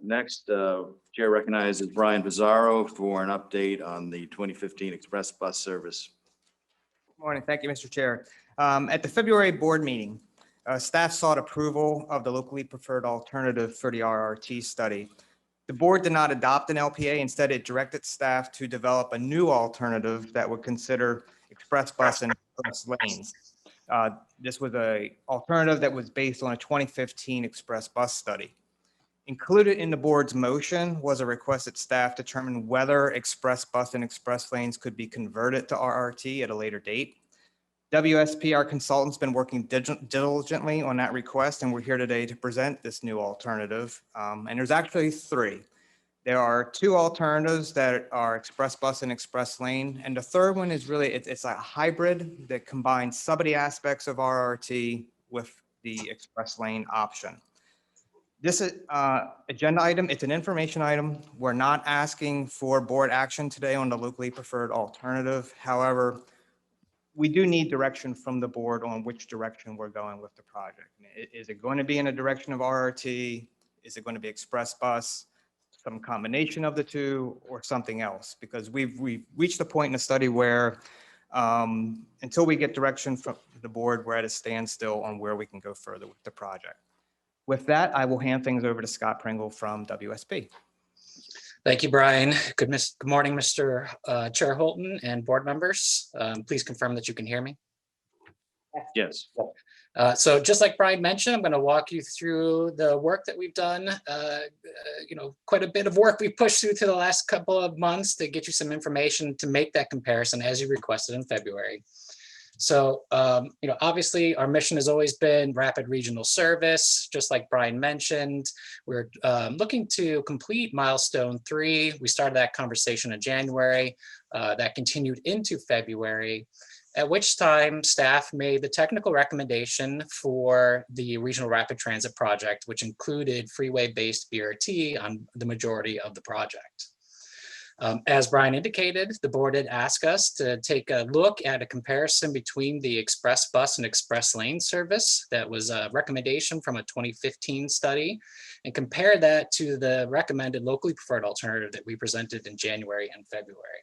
Next, Chair recognizes Brian Pessaro for an update on the 2015 Express Bus Service. Good morning. Thank you, Mr. Chair. At the February board meeting, staff sought approval of the locally preferred alternative for the RRT study. The board did not adopt an LPA. Instead, it directed staff to develop a new alternative that would consider express bus and express lanes. This was an alternative that was based on a 2015 express bus study. Included in the board's motion was a request that staff determine whether express bus and express lanes could be converted to RRT at a later date. WSP, our consultant's been working diligently on that request, and we're here today to present this new alternative. And there's actually three. There are two alternatives that are express bus and express lane, and the third one is really, it's a hybrid that combines some of the aspects of RRT with the express lane option. This is agenda item. It's an information item. We're not asking for board action today on the locally preferred alternative. However, we do need direction from the board on which direction we're going with the project. Is it going to be in a direction of RRT? Is it going to be express bus? Some combination of the two, or something else? Because we've reached a point in the study where until we get direction from the board, we're at a standstill on where we can go further with the project. With that, I will hand things over to Scott Pringle from WSP. Thank you, Brian. Good morning, Mr. Chair Holton and board members. Please confirm that you can hear me. Yes. So just like Brian mentioned, I'm going to walk you through the work that we've done. Quite a bit of work we've pushed through the last couple of months to get you some information to make that comparison as you requested in February. So, obviously our mission has always been rapid regional service. Just like Brian mentioned, we're looking to complete milestone 3. We started that conversation in January. That continued into February, at which time staff made the technical recommendation for the Regional Rapid Transit Project, which included freeway-based BRT on the majority of the project. As Brian indicated, the board did ask us to take a look at a comparison between the express bus and express lane service. That was a recommendation from a 2015 study, and compare that to the recommended locally preferred alternative that we presented in January and February.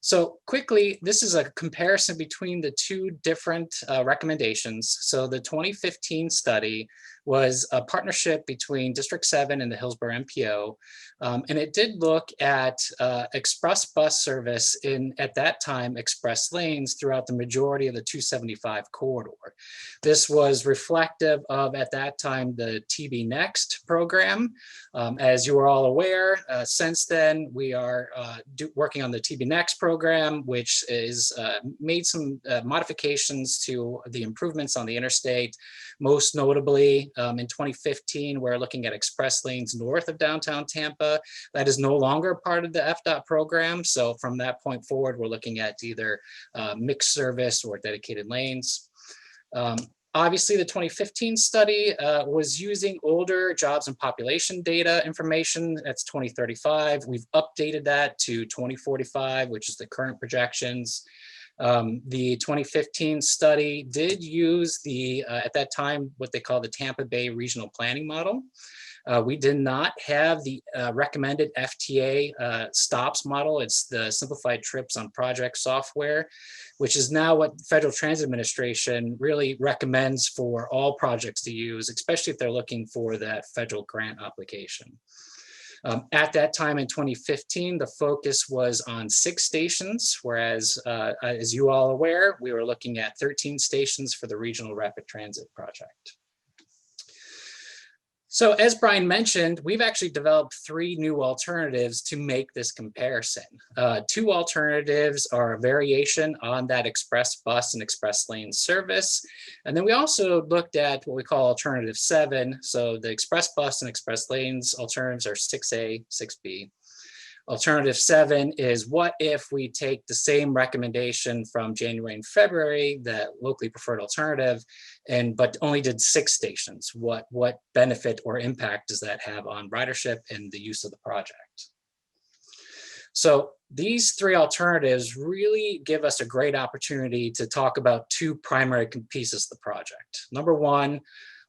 So quickly, this is a comparison between the two different recommendations. So the 2015 study was a partnership between District 7 and the Hillsborough MPO. And it did look at express bus service in, at that time, express lanes throughout the majority of the 275 corridor. This was reflective of, at that time, the TB Next program. As you are all aware, since then, we are working on the TB Next program, which is made some modifications to the improvements on the interstate. Most notably, in 2015, we're looking at express lanes north of downtown Tampa. That is no longer part of the FDOT program. So from that point forward, we're looking at either mixed service or dedicated lanes. Obviously, the 2015 study was using older jobs and population data information. That's 2035. We've updated that to 2045, which is the current projections. The 2015 study did use the, at that time, what they call the Tampa Bay Regional Planning Model. We did not have the recommended FTA stops model. It's the Simplified Trips on Project software, which is now what the Federal Transit Administration really recommends for all projects to use, especially if they're looking for that federal grant application. At that time in 2015, the focus was on 6 stations, whereas as you all are aware, we were looking at 13 stations for the Regional Rapid Transit Project. So as Brian mentioned, we've actually developed 3 new alternatives to make this comparison. 2 alternatives are a variation on that express bus and express lane service. And then we also looked at what we call alternative 7. So the express bus and express lanes alternatives are 6A, 6B. Alternative 7 is what if we take the same recommendation from January and February, that locally preferred alternative, but only did 6 stations. What benefit or impact does that have on ridership and the use of the project? So these 3 alternatives really give us a great opportunity to talk about 2 primary pieces of the project. Number 1,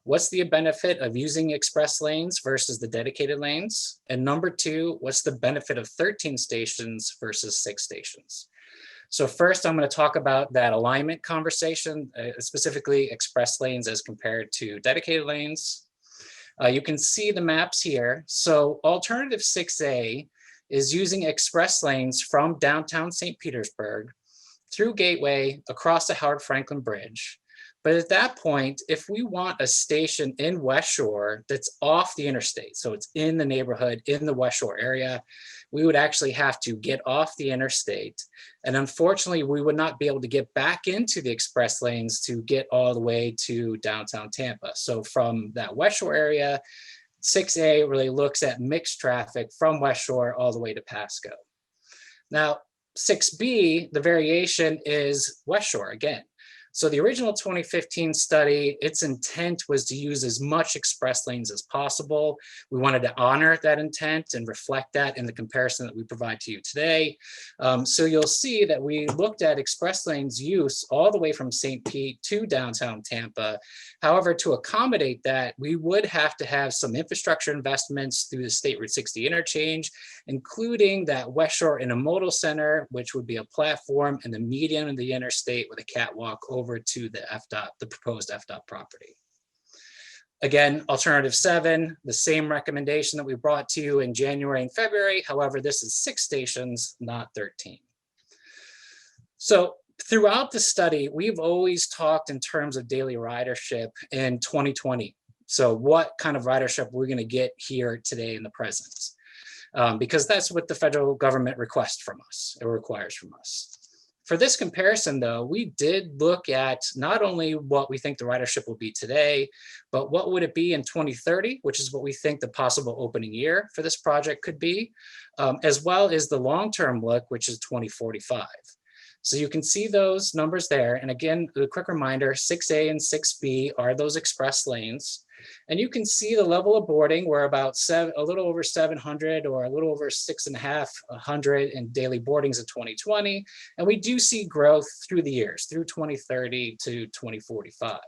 what's the benefit of using express lanes versus the dedicated lanes? And number two, what's the benefit of 13 stations versus 6 stations? So first, I'm going to talk about that alignment conversation, specifically express lanes as compared to dedicated lanes. You can see the maps here. So alternative 6A is using express lanes from downtown St. Petersburg through Gateway across the Howard Franklin Bridge. But at that point, if we want a station in West Shore that's off the interstate, so it's in the neighborhood, in the West Shore area, we would actually have to get off the interstate. And unfortunately, we would not be able to get back into the express lanes to get all the way to downtown Tampa. So from that West Shore area, 6A really looks at mixed traffic from West Shore all the way to Pasco. Now, 6B, the variation is West Shore again. So the original 2015 study, its intent was to use as much express lanes as possible. We wanted to honor that intent and reflect that in the comparison that we provide to you today. So you'll see that we looked at express lanes use all the way from St. Pete to downtown Tampa. However, to accommodate that, we would have to have some infrastructure investments through the State Route 60 interchange, including that West Shore Intermodal Center, which would be a platform in the median of the interstate with a catwalk over to the FDOT, the proposed FDOT property. Again, alternative 7, the same recommendation that we brought to you in January and February. However, this is 6 stations, not 13. So throughout the study, we've always talked in terms of daily ridership in 2020. So what kind of ridership we're going to get here today in the present? Because that's what the federal government requests from us, it requires from us. For this comparison, though, we did look at not only what we think the ridership will be today, but what would it be in 2030, which is what we think the possible opening year for this project could be, as well as the long-term look, which is 2045. So you can see those numbers there. And again, a quick reminder, 6A and 6B are those express lanes. And you can see the level of boarding. We're about a little over 700 or a little over 650 in daily boardings in 2020. And we do see growth through the years, through 2030 to 2045.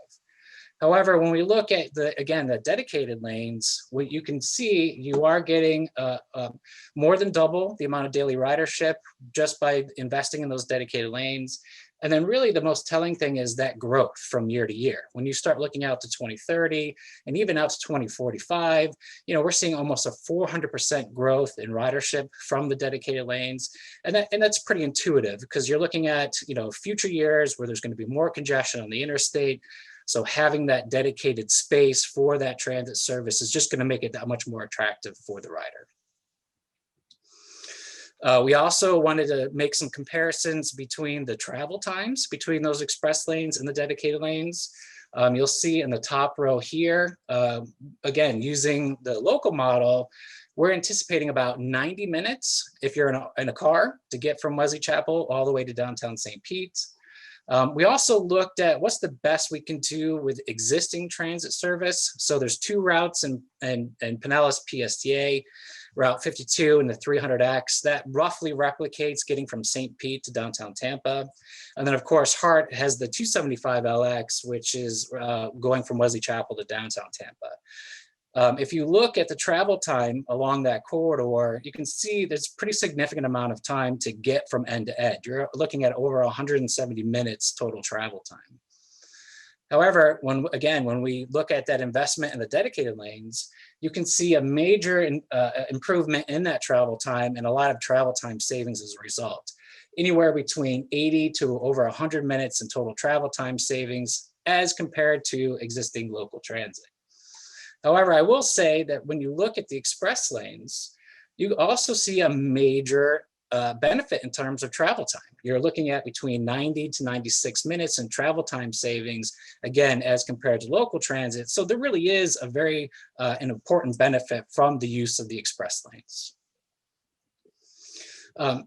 However, when we look at the dedicated lanes, what you can see, you are getting more than double the amount of daily ridership just by investing in those dedicated lanes. And then really the most telling thing is that growth from year to year. When you start looking out to 2030 and even out to 2045, we're seeing almost a 400% growth in ridership from the dedicated lanes. And that's pretty intuitive because you're looking at, future years where there's going to be more congestion on the interstate. So having that dedicated space for that transit service is just going to make it that much more attractive for the rider. We also wanted to make some comparisons between the travel times between those express lanes and the dedicated lanes. You'll see in the top row here, again, using the local model, we're anticipating about 90 minutes if you're in a car to get from Wesley Chapel all the way to downtown St. Pete. We also looked at what's the best we can do with existing transit service. So there's 2 routes in Pinellas PSTA, Route 52 and the 300X that roughly replicates getting from St. Pete to downtown Tampa. And then of course, Hart has the 275LX, which is going from Wesley Chapel to downtown Tampa. If you look at the travel time along that corridor, you can see there's a pretty significant amount of time to get from end to end. You're looking at over 170 minutes total travel time. However, when we look at that investment in the dedicated lanes, you can see a major improvement in that travel time and a lot of travel time savings as a result. Anywhere between 80 to over 100 minutes in total travel time savings as compared to existing local transit. However, I will say that when you look at the express lanes, you also see a major benefit in terms of travel time. You're looking at between 90 to 96 minutes in travel time savings, again, as compared to local transit. So there really is a very an important benefit from the use of the express lanes.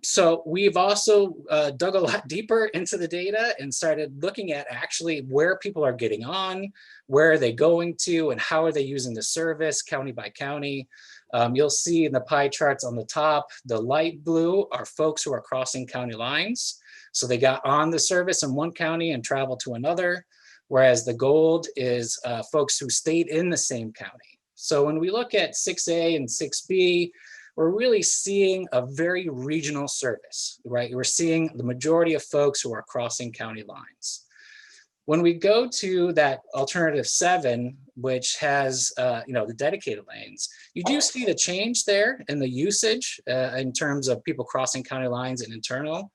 So we've also dug a lot deeper into the data and started looking at actually where people are getting on, where are they going to, and how are they using the service county by county. You'll see in the pie charts on the top, the light blue are folks who are crossing county lines. So they got on the service in one county and traveled to another. whereas the gold is folks who stayed in the same county. So when we look at 6A and 6B, we're really seeing a very regional service, right? We're seeing the majority of folks who are crossing county lines. When we go to that alternative 7, which has the dedicated lanes, you do see the change there in the usage in terms of people crossing county lines and internal.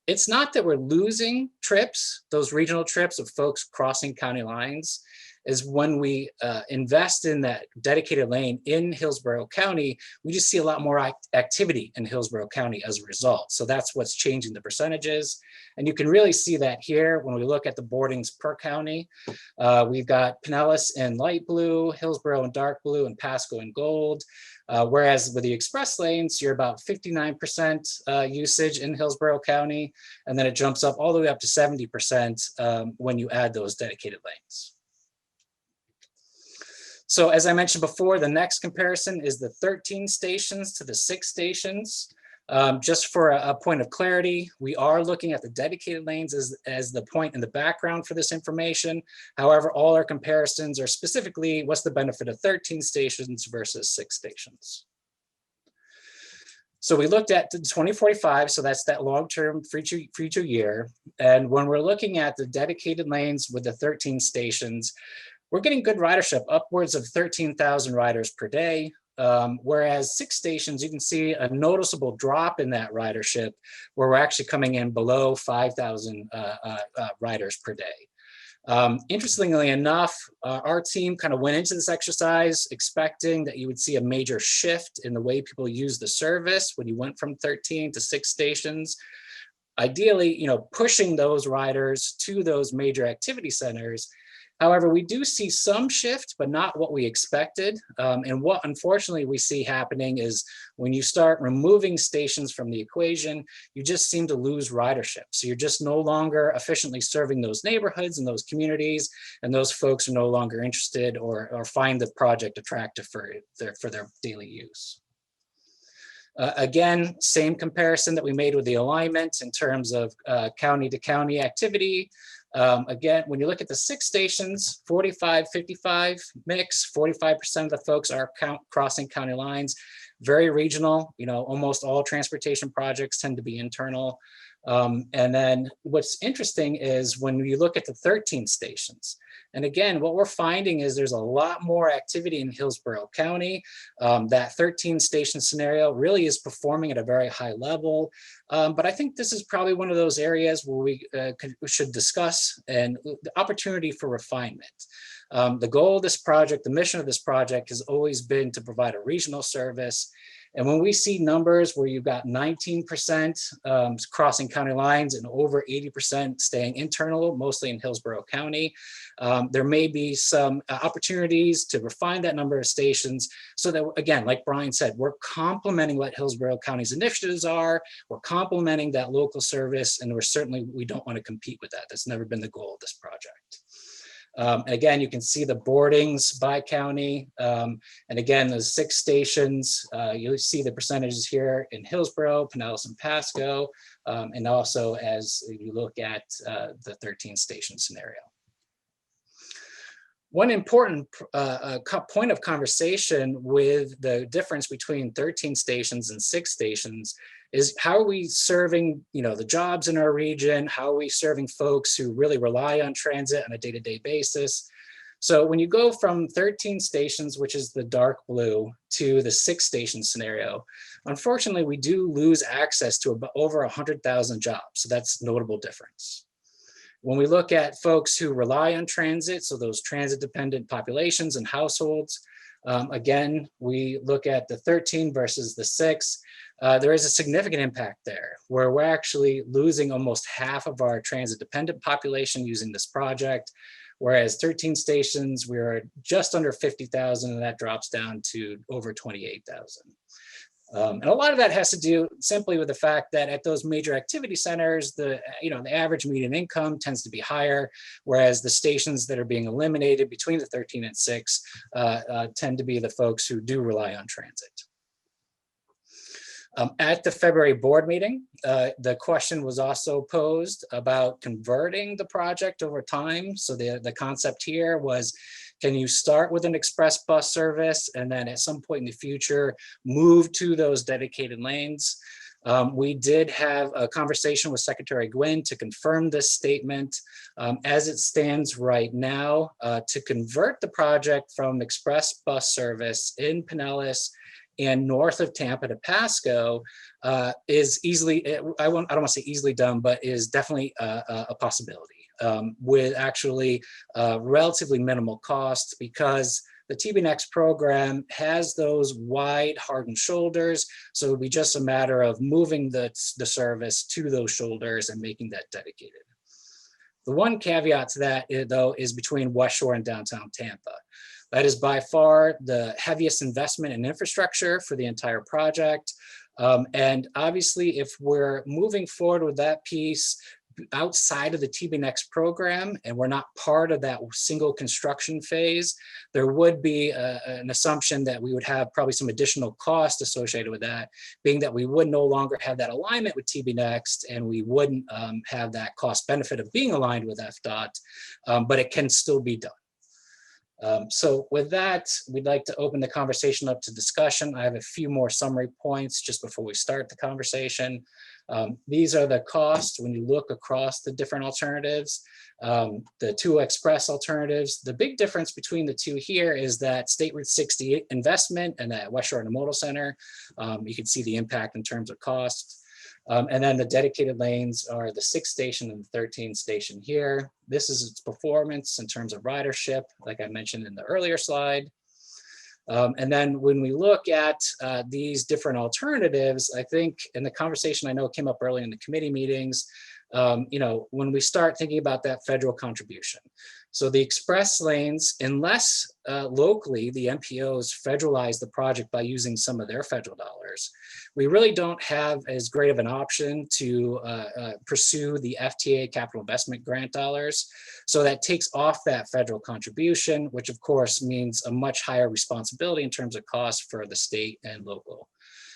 It's not that we're losing trips, those regional trips of folks crossing county lines. Is when we invest in that dedicated lane in Hillsborough County, we just see a lot more activity in Hillsborough County as a result. So that's what's changing the percentages. And you can really see that here when we look at the boardings per county. We've got Pinellas in light blue, Hillsborough in dark blue, and Pasco in gold. Whereas with the express lanes, you're about 59% usage in Hillsborough County, and then it jumps up all the way up to 70% when you add those dedicated lanes. So as I mentioned before, the next comparison is the 13 stations to the 6 stations. Just for a point of clarity, we are looking at the dedicated lanes as the point in the background for this information. However, all our comparisons are specifically what's the benefit of 13 stations versus 6 stations. So we looked at the 2045, so that's that long-term future year. And when we're looking at the dedicated lanes with the 13 stations, we're getting good ridership, upwards of 13,000 riders per day. Whereas 6 stations, you can see a noticeable drop in that ridership where we're actually coming in below 5,000 riders per day. Interestingly enough, our team kind of went into this exercise expecting that you would see a major shift in the way people use the service when you went from 13 to 6 stations. Ideally, pushing those riders to those major activity centers. However, we do see some shift, but not what we expected. And what unfortunately we see happening is when you start removing stations from the equation, you just seem to lose ridership. So you're just no longer efficiently serving those neighborhoods and those communities, and those folks are no longer interested or find the project attractive for their daily use. Again, same comparison that we made with the alignment in terms of county to county activity. Again, when you look at the 6 stations, 45-55 mix, 45% of the folks are crossing county lines, very regional, almost all transportation projects tend to be internal. And then what's interesting is when you look at the 13 stations, and again, what we're finding is there's a lot more activity in Hillsborough County. That 13 station scenario really is performing at a very high level. But I think this is probably one of those areas where we should discuss and the opportunity for refinement. The goal of this project, the mission of this project has always been to provide a regional service. And when we see numbers where you've got 19% crossing county lines and over 80% staying internal, mostly in Hillsborough County, there may be some opportunities to refine that number of stations so that, again, like Brian said, we're complementing what Hillsborough County's initiatives are, we're complementing that local service, and we don't want to compete with that. That's never been the goal of this project. And again, you can see the boardings by county. And again, those 6 stations, you'll see the percentages here in Hillsborough, Pinellas, and Pasco, and also as you look at the 13 station scenario. One important point of conversation with the difference between 13 stations and 6 stations is how are we serving, the jobs in our region? How are we serving folks who really rely on transit on a day-to-day basis? So when you go from 13 stations, which is the dark blue, to the 6 station scenario, unfortunately, we do lose access to over 100,000 jobs. So that's a notable difference. When we look at folks who rely on transit, so those transit dependent populations and households, again, we look at the 13 versus the 6. There is a significant impact there where we're actually losing almost half of our transit dependent population using this project, whereas 13 stations, we're just under 50,000 and that drops down to over 28,000. And a lot of that has to do simply with the fact that at those major activity centers, the average median income tends to be higher, whereas the stations that are being eliminated between the 13 and 6 tend to be the folks who do rely on transit. At the February board meeting, the question was also posed about converting the project over time. So the concept here was, can you start with an express bus service and then at some point in the future move to those dedicated lanes? We did have a conversation with Secretary Gwynn to confirm this statement. As it stands right now, to convert the project from express bus service in Pinellas and north of Tampa to Pasco is easily, I don't want to say easily done, but is definitely a possibility with actually relatively minimal costs, because the TBNX program has those wide hardened shoulders. So it would be just a matter of moving the service to those shoulders and making that dedicated. The one caveat to that, though, is between West Shore and downtown Tampa. That is by far the heaviest investment in infrastructure for the entire project. And obviously, if we're moving forward with that piece outside of the TBNX program and we're not part of that single construction phase, there would be an assumption that we would have probably some additional cost associated with that, being that we would no longer have that alignment with TBNX and we wouldn't have that cost benefit of being aligned with FDOT, but it can still be done. So with that, we'd like to open the conversation up to discussion. I have a few more summary points just before we start the conversation. These are the costs when you look across the different alternatives. The two express alternatives, the big difference between the two here is that State Route 60 investment and that West Shore Intermodal Center. You can see the impact in terms of cost. And then the dedicated lanes are the 6th station and the 13th station here. This is its performance in terms of ridership, like I mentioned in the earlier slide. And then when we look at these different alternatives, I think in the conversation I know came up early in the committee meetings, you know, when we start thinking about that federal contribution. So the express lanes, unless locally the MPOs federalize the project by using some of their federal dollars, we really don't have as great of an option to pursue the FTA capital investment grant dollars. So that takes off that federal contribution, which of course means a much higher responsibility in terms of cost for the state and local.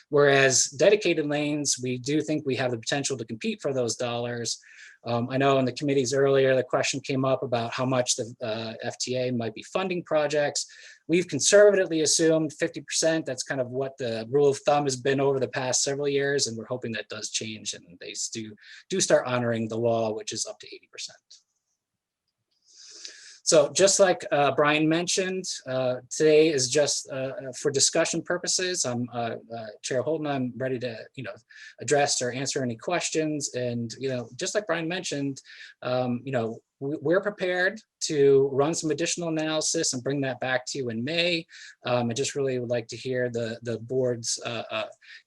Whereas dedicated lanes, we do think we have the potential to compete for those dollars. I know in the committees earlier, the question came up about how much the FTA might be funding projects. We've conservatively assumed 50%. That's kind of what the rule of thumb has been over the past several years, and we're hoping that does change and they do start honoring the law, which is up to 80%. So just like Brian mentioned, today is just for discussion purposes. I'm Chair Holden. I'm ready to address or answer any questions. And just like Brian mentioned, we're prepared to run some additional analysis and bring that back to you in May. I just really would like to hear the board's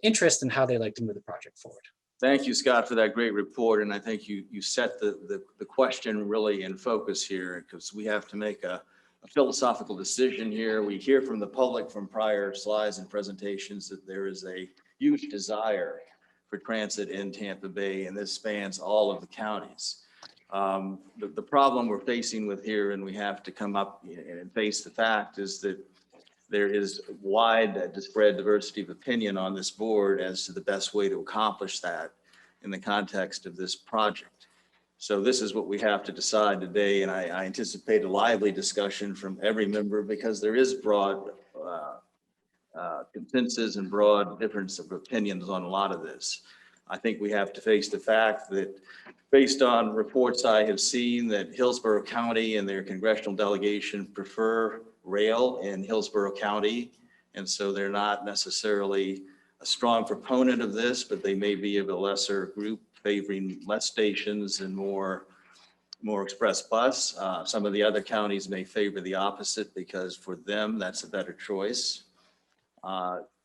interest in how they like to move the project forward. Thank you, Scott, for that great report. And I think you set the question really in focus here, because we have to make a philosophical decision here. We hear from the public from prior slides and presentations that there is a huge desire for transit in Tampa Bay, and this spans all of the counties. The problem we're facing with here, and we have to come up and face the fact, is that there is wide spread diversity of opinion on this board as to the best way to accomplish that in the context of this project. So this is what we have to decide today, and I anticipate a lively discussion from every member, because there is broad consensus and broad difference of opinions on a lot of this. I think we have to face the fact that, based on reports I have seen, that Hillsborough County and their congressional delegation prefer rail in Hillsborough County, and so they're not necessarily a strong proponent of this, but they may be of a lesser group, favoring less stations and more express bus. Some of the other counties may favor the opposite, because for them that's a better choice.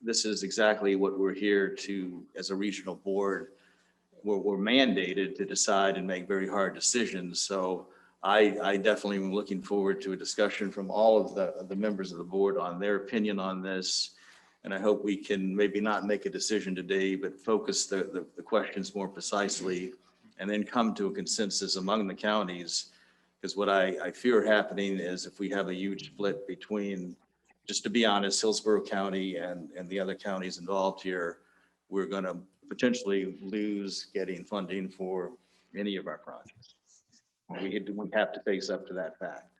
This is exactly what we're here to, as a regional board, we're mandated to decide and make very hard decisions. So I definitely am looking forward to a discussion from all of the members of the board on their opinion on this. And I hope we can maybe not make a decision today, but focus the questions more precisely, and then come to a consensus among the counties. Because what I fear happening is, if we have a huge split between, just to be honest, Hillsborough County and the other counties involved here, we're going to potentially lose getting funding for any of our projects. We have to face up to that fact.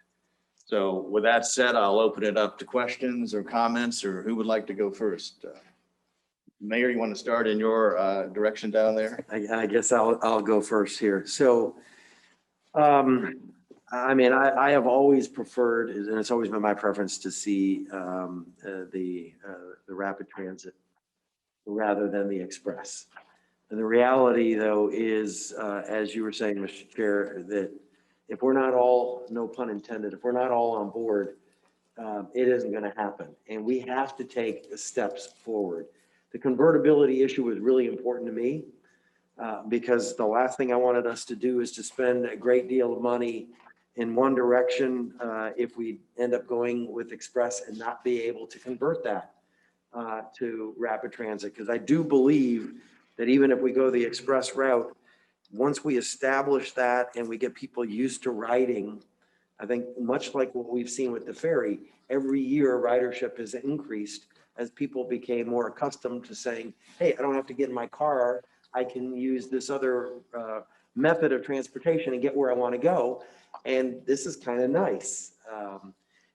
So with that said, I'll open it up to questions or comments, or who would like to go first? Mayor, you want to start in your direction down there? I guess I'll go first here. So, I mean, I have always preferred, and it's always been my preference to see the rapid transit rather than the express. And the reality, though, is, as you were saying, Mr. Chair, that if we're not all, no pun intended, if we're not all on board, it isn't going to happen. And we have to take the steps forward. The convertibility issue was really important to me because the last thing I wanted us to do is to spend a great deal of money in one direction if we end up going with express and not be able to convert that to rapid transit. Because I do believe that even if we go the express route, once we establish that and we get people used to riding, I think much like what we've seen with the ferry, every year ridership has increased as people became more accustomed to saying, hey, I don't have to get in my car. I can use this other method of transportation and get where I want to go. And this is kind of nice.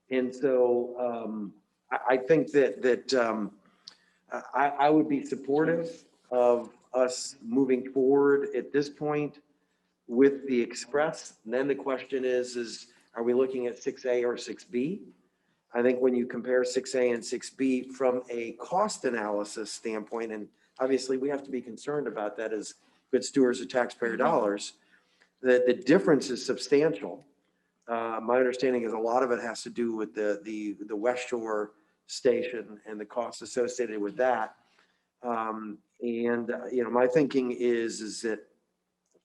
And so I think that I would be supportive of us moving forward at this point with the express. And then the question is are we looking at 6A or 6B? I think when you compare 6A and 6B from a cost analysis standpoint, and obviously we have to be concerned about that as good stewards of taxpayer dollars, the difference is substantial. My understanding is a lot of it has to do with the West Shore station and the costs associated with that. My thinking is that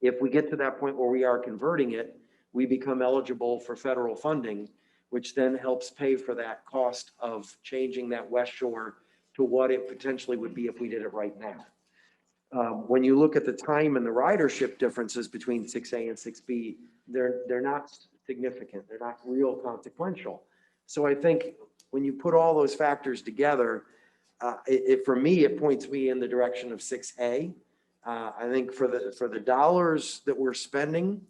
if we get to that point where we are converting it, we become eligible for federal funding, which then helps pay for that cost of changing that West Shore to what it potentially would be if we did it right now. When you look at the time and the ridership differences between 6A and 6B, they're not significant. They're not real consequential. So I think when you put all those factors together, for me, it points me in the direction of 6A. I think for the dollars that we're spending,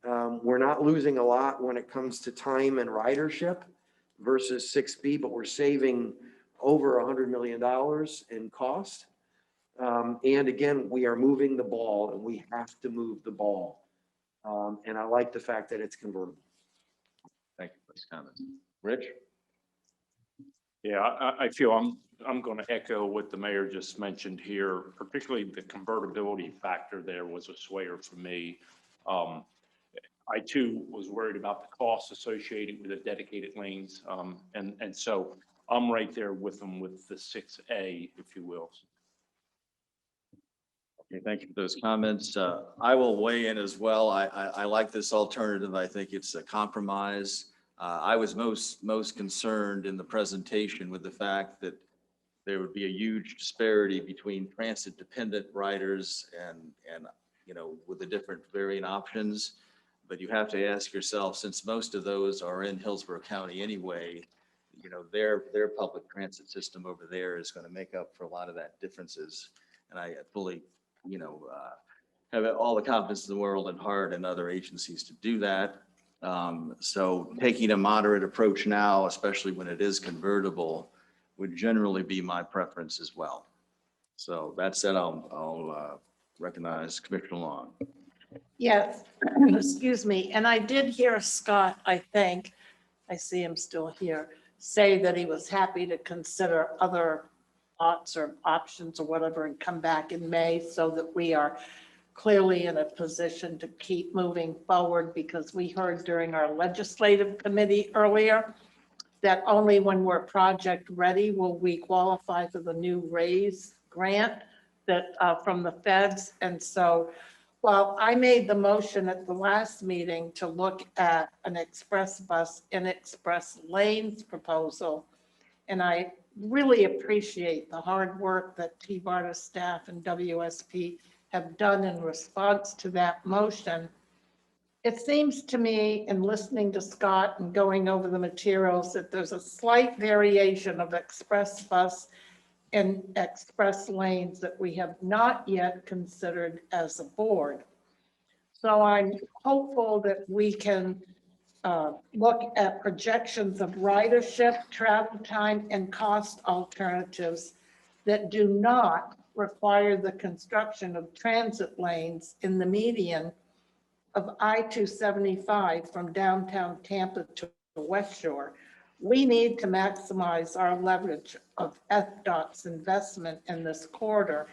we're not losing a lot when it comes to time and ridership versus 6B, but we're saving over $100 million in cost. And again, we are moving the ball and we have to move the ball. And I like the fact that it's convertible. Thank you for this comment. Rich? Yeah, I feel I'm going to echo what the mayor just mentioned here, particularly the convertibility factor there was a swayer for me. I too was worried about the costs associated with the dedicated lanes. And so I'm right there with them with the 6A, if you will. Okay, thank you for those comments. I will weigh in as well. I like this alternative. I think it's a compromise. I was most concerned in the presentation with the fact that there would be a huge disparity between transit dependent riders and with the different varying options. But you have to ask yourself, since most of those are in Hillsborough County anyway, their public transit system over there is going to make up for a lot of that differences. And I fully, have all the confidence in the world and heart and other agencies to do that. So taking a moderate approach now, especially when it is convertible, would generally be my preference as well. So that said, I'll recognize Commissioner Long. Yes, excuse me. And I did hear Scott, I think, I see him still here, say that he was happy to consider other thoughts or options or whatever and come back in May so that we are clearly in a position to keep moving forward, because we heard during our legislative committee earlier that only when we're project ready will we qualify for the new RAISE grant that from the feds. And so while I made the motion at the last meeting to look at an express bus in express lanes proposal, and I really appreciate the hard work that TBARTA staff and WSP have done in response to that motion, it seems to me, in listening to Scott and going over the materials, that there's a slight variation of express bus and express lanes that we have not yet considered as a board. So I'm hopeful that we can look at projections of ridership, travel time, and cost alternatives that do not require the construction of transit lanes in the median of I-275 from downtown Tampa to West Shore. We need to maximize our leverage of FDOT's investment in this corridor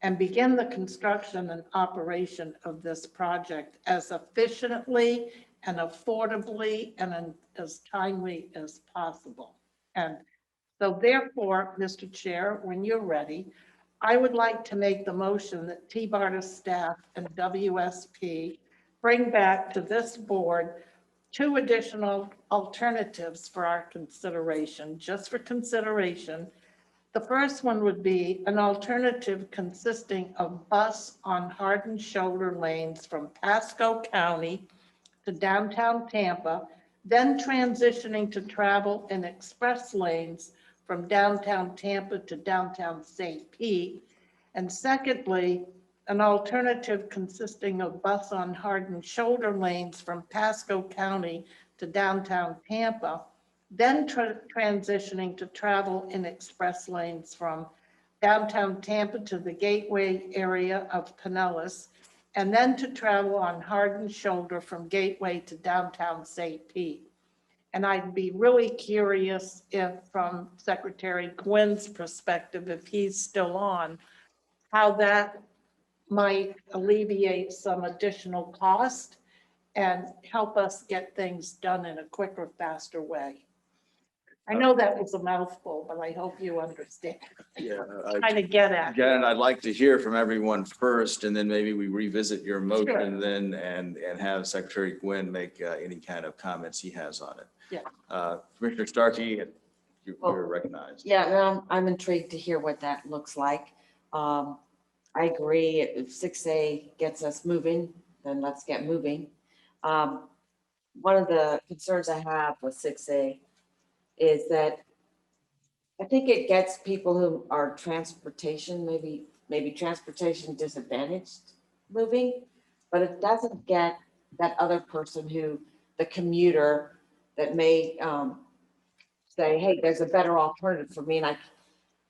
and begin the construction and operation of this project as efficiently and affordably and as timely as possible. And so therefore, Mr. Chair, when you're ready, I would like to make the motion that TBARTA staff and WSP bring back to this board 2 additional alternatives for our consideration, just for consideration. The first one would be an alternative consisting of bus on hardened shoulder lanes from Pasco County to downtown Tampa, then transitioning to travel in express lanes from downtown Tampa to downtown St. Pete. And secondly, an alternative consisting of bus on hardened shoulder lanes from Pasco County to downtown Tampa, then transitioning to travel in express lanes from downtown Tampa to the gateway area of Pinellas, and then to travel on hardened shoulder from Gateway to downtown St. Pete. And I'd be really curious if, from Secretary Quinn's perspective, if he's still on, how that might alleviate some additional cost and help us get things done in a quicker, faster way. I know that was a mouthful, but I hope you understand. Yeah. Trying to get at. Again, I'd like to hear from everyone first, and then maybe we revisit your motion Sure. then and have Secretary Gwynn make any kind of comments he has on it. Yeah. Commissioner Starkey, you're recognized. Yeah, no, I'm intrigued to hear what that looks like. I agree, if 6A gets us moving, then let's get moving. One of the concerns I have with 6A is that I think it gets people who are transportation, maybe transportation disadvantaged moving, but it doesn't get that other person who, the commuter that may say, hey, there's a better alternative for me and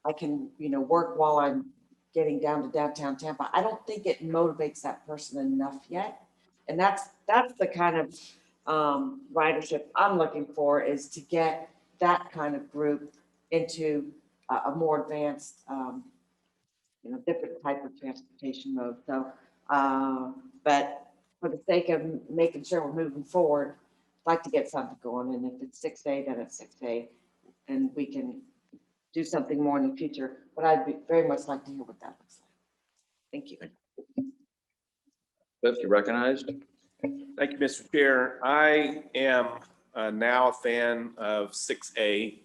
I can, work while I'm getting down to downtown Tampa. I don't think it motivates that person enough yet. And that's the kind of ridership I'm looking for, is to get that kind of group into a more advanced, different type of transportation mode. So, but for the sake of making sure we're moving forward, I'd like to get something going. And if it's 6A, then it's 6A, and we can do something more in the future. But I'd very much like to hear what that looks like. Thank you. Cliff, you recognized? Thank you, Mr. Chair. I am now a fan of 6A.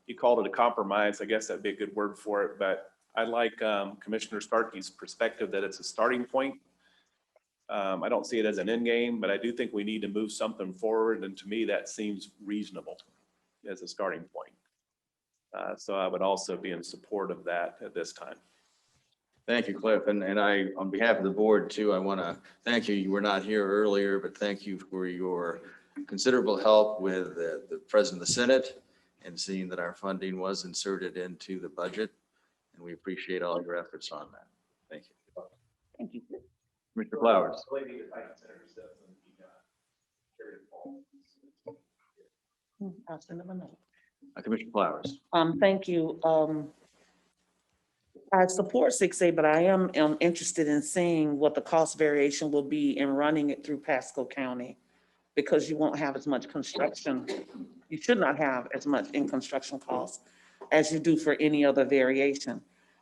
You called it a compromise. I guess that'd be a good word for it, but I like Commissioner Starkey's perspective that it's a starting point. I don't see it as an end game, but I do think we need to move something forward. And to me, that seems reasonable as a starting point. So I would also be in support of that at this time. Thank you, Cliff. And I, on behalf of the board too, I want to thank you. You were not here earlier, but thank you for your considerable help with the President of the Senate and seeing that our funding was inserted into the budget. And we appreciate all your efforts on that. Thank you. Thank you. Mr. Flowers. I'll send them a note. Commissioner Flowers. Thank you. I support 6A, but I am interested in seeing what the cost variation will be in running it through Pasco County, because you won't have as much construction. You should not have as much in construction costs as you do for any other variation.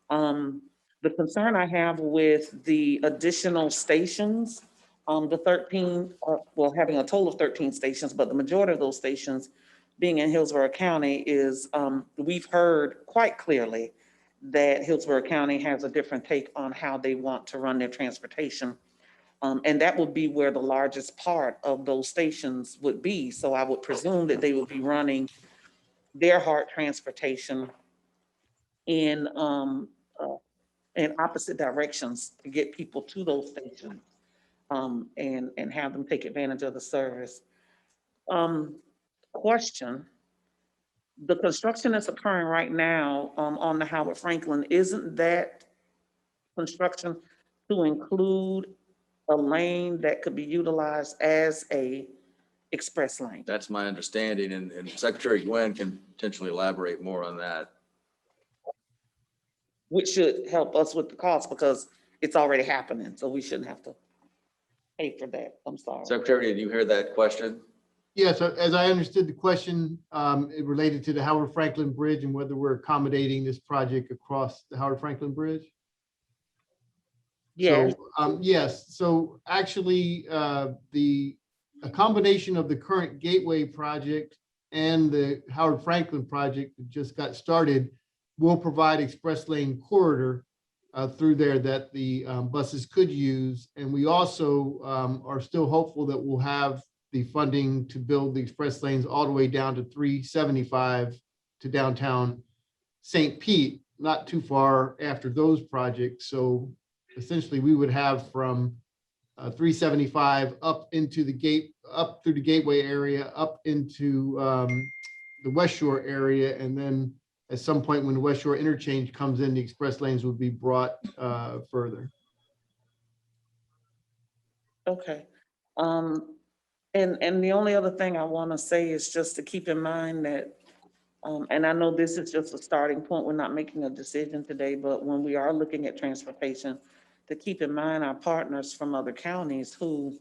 The concern I have with the additional stations, the 13, well, having a total of 13 stations, but the majority of those stations being in Hillsborough County is, we've heard quite clearly that Hillsborough County has a different take on how they want to run their transportation. And that would be where the largest part of those stations would be. So I would presume that they would be running their hard transportation in, in opposite directions to get people to those stations, and have them take advantage of the service. Question, the construction that's occurring right now, on the Howard Franklin, isn't that construction to include a lane that could be utilized as a express lane? That's my understanding, and Secretary Gwen can potentially elaborate more on that. Which should help us with the cost because it's already happening, so we shouldn't have to pay for that. I'm sorry. Secretary, did you hear that question? Yes, as I understood the question, it related to the Howard Franklin Bridge and whether we're accommodating this project across the Howard Franklin Bridge. Yes. So, yes, so actually, a combination of the current Gateway project and the Howard Franklin project that just got started will provide express lane corridor through there that the buses could use. And we also are still hopeful that we'll have the funding to build the express lanes all the way down to 375 to downtown St. Pete, not too far after those projects. So essentially we would have from 375 up into the gate, up through the Gateway area, up into the West Shore area. And then at some point when the West Shore interchange comes in, the express lanes would be brought further. Okay. And the only other thing I want to say is just to keep in mind that, and I know this is just a starting point, we're not making a decision today, but when we are looking at transportation, to keep in mind our partners from other counties who,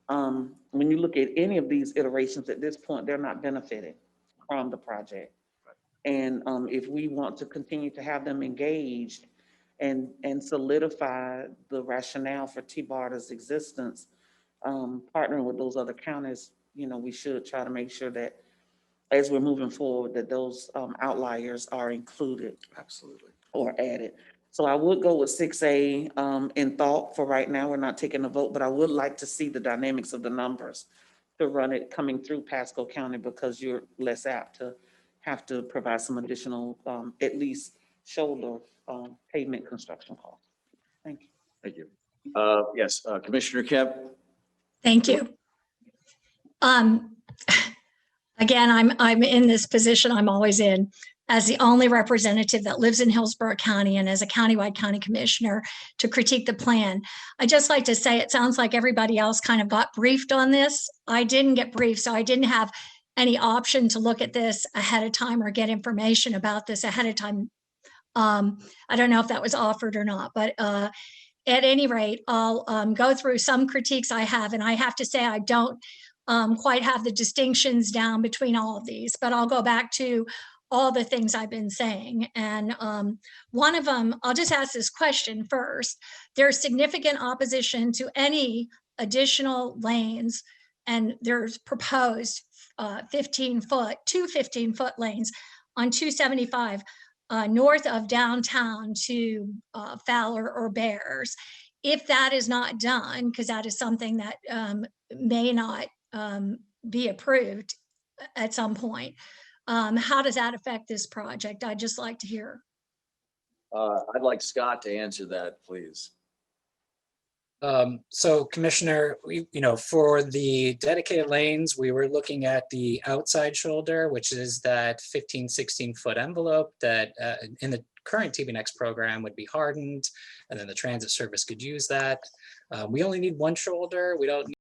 when you look at any of these iterations at this point, they're not benefiting from the project. And if we want to continue to have them engaged and solidify the rationale for TBARTA's existence, partnering with those other counties, you know, we should try to make sure that as we're moving forward, that those outliers are included. Absolutely. Or added. So I would go with 6A in thought for right now. We're not taking a vote, but I would like to see the dynamics of the numbers to run it coming through Pasco County, because you're less apt to have to provide some additional, at least shoulder pavement construction costs. Thank you. Thank you. Yes, Commissioner Kemp. Thank you. Again, I'm in this position I'm always in as the only representative that lives in Hillsborough County and as a countywide county commissioner to critique the plan. I just like to say, it sounds like everybody else kind of got briefed on this. I didn't get briefed, so I didn't have any option to look at this ahead of time or get information about this ahead of time. I don't know if that was offered or not, but at any rate, I'll go through some critiques I have, and I have to say I don't quite have the distinctions down between all of these, but I'll go back to all the things I've been saying. And one of them, I'll just ask this question first. There's significant opposition to any additional lanes, and there's proposed 15-foot lanes on 275 north of downtown to Fowler or Bears. If that is not done, because that is something that may not be approved at some point, how does that affect this project? I'd just like to hear. I'd like Scott to answer that, please. So Commissioner, for the dedicated lanes, we were looking at the outside shoulder, which is that 15-16 foot envelope that in the current TBNX program would be hardened, and then the transit service could use that. We only need one shoulder. We don't